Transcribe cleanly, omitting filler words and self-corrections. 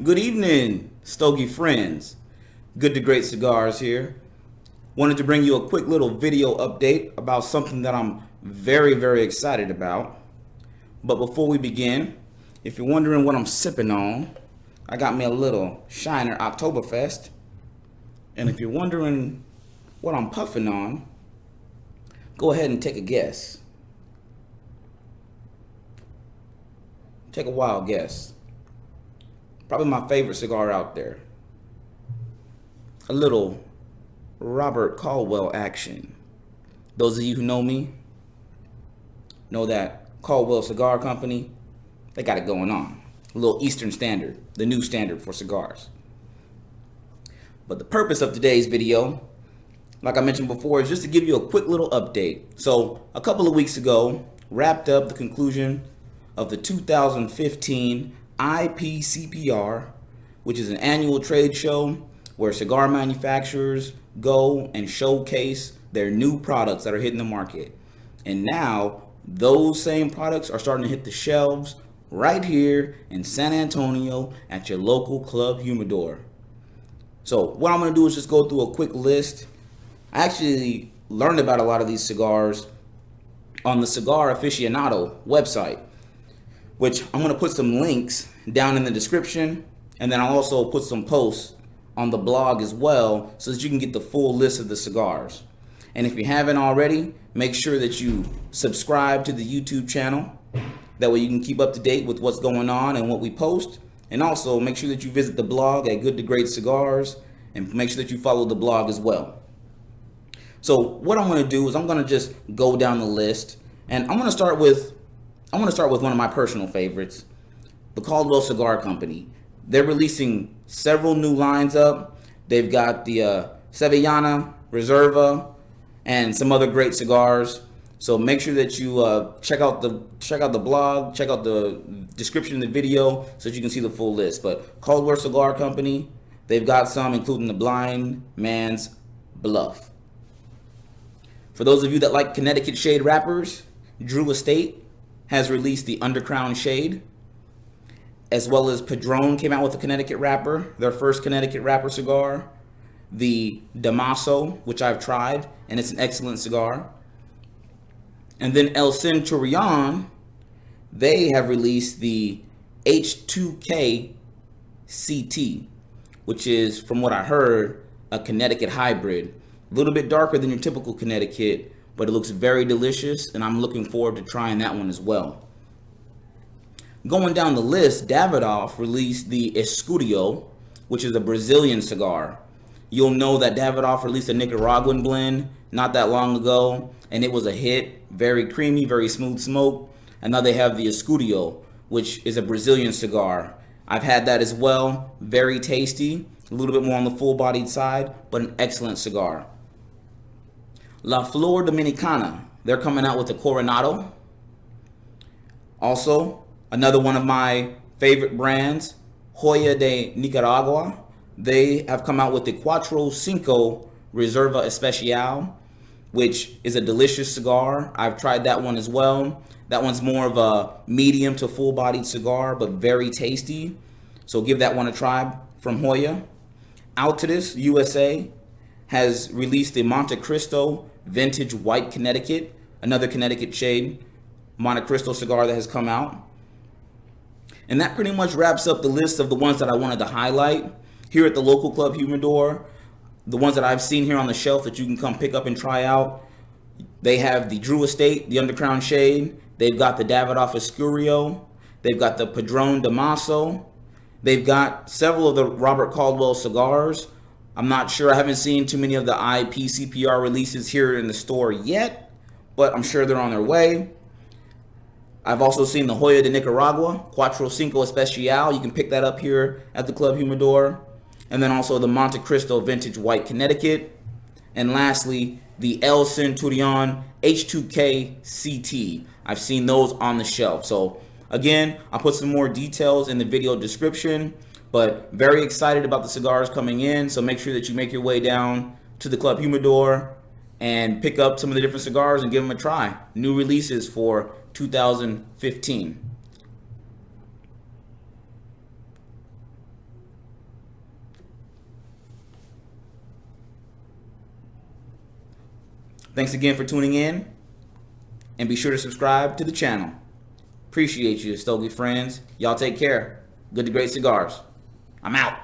Good evening, Stogie friends. Good to Great Cigars here. Wanted to bring you a quick little video update about something that I'm very excited about. But before we begin, if you're wondering what I'm sipping on, I got me a little Shiner Oktoberfest. And if you're wondering what I'm puffing on, go ahead and take a guess. Take a wild guess. Probably my favorite cigar out there. A little Robert Caldwell action. Those of you who know me know that Caldwell Cigar Company, they got it going on. A little Eastern Standard, the new standard for cigars. But the purpose of today's video, like I mentioned before, is just to give you a quick little update. So a couple of weeks ago, wrapped up the conclusion of the 2015 IPCPR, which is an annual trade show where cigar manufacturers go and showcase their new products that are hitting the market. And now those same products are starting to hit the shelves right here in San Antonio at your local Club Humidor. So what I'm going to do is just go through a quick list. I actually learned about a lot of these cigars on the Cigar Aficionado website, which I'm going to put some links down in the description, and then I'll also put some posts on the blog as well so that you can get the full list of the cigars. And if you haven't already, make sure that you subscribe to the YouTube channel. That way you can keep up to date with what's going on and what we post. And also make sure that you visit the blog at Good to Great Cigars and make sure that you follow the blog as well. So what I'm going to do is I'm going to just go down the list, and I'm going to start with one of my personal favorites, the Caldwell Cigar Company. They're releasing several new lines up. They've got the Sevillana, Reserva, and some other great cigars. So make sure that you check out the blog, check out the description of the video so that you can see the full list. But Caldwell Cigar Company, they've got some, including the Blind Man's Bluff. For those of you that like Connecticut shade wrappers, Drew Estate has released the Undercrown shade, as well as Padron came out with a Connecticut wrapper, their first Connecticut wrapper cigar. The Damaso, which I've tried, and it's an excellent cigar. And then El Centurion, they have released the H2K CT, which is, from what I heard, a Connecticut hybrid. A little bit darker than your typical Connecticut, but it looks very delicious, and I'm looking forward to trying that one as well. Going down the list, Davidoff released the Escurio, which is a Brazilian cigar. You'll know that Davidoff released a Nicaraguan blend not that long ago, and it was a hit. Very creamy, very smooth smoke. And now they have the Escurio, which is a Brazilian cigar. I've had that as well. Very tasty, a little bit more on the full-bodied side, but an excellent cigar. La Flor Dominicana, they're coming out with the Coronado. Also, another one of my favorite brands, Joya de Nicaragua. They have come out with the Cuatro, Cinco Reserva Especial, which is a delicious cigar. I've tried that one as well. That one's more of a medium to full-bodied cigar, but very tasty. So give that one a try from Joya. Altadis USA has released the Montecristo Vintage White Connecticut, another Connecticut shade Montecristo cigar that has come out. And that pretty much wraps up the list of the ones that I wanted to highlight here at the local Club Humidor. The ones that I've seen here on the shelf that you can come pick up and try out. They have the Drew Estate, the Undercrown shade. They've got the Davidoff Escurio. They've got the Padron Damaso. They've got several of the Robert Caldwell cigars. I'm not sure. I haven't seen too many of the IPCPR releases here in the store yet, but I'm sure they're on their way. I've also seen the Joya de Nicaragua, Cuatro, Cinco, Especial. You can pick that up here at the Club Humidor. And then also the Montecristo Vintage White Connecticut. And lastly, the El Centurion H2K CT. I've seen those on the shelf. So again, I'll put some more details in the video description. But very excited about the cigars coming in. So make sure that you make your way down to the Club Humidor and pick up some of the different cigars and give them a try. New releases for 2015. Thanks again for tuning in, and be sure to subscribe to the channel. Appreciate you, Stogie friends. Y'all take care. Good to great cigars. I'm out.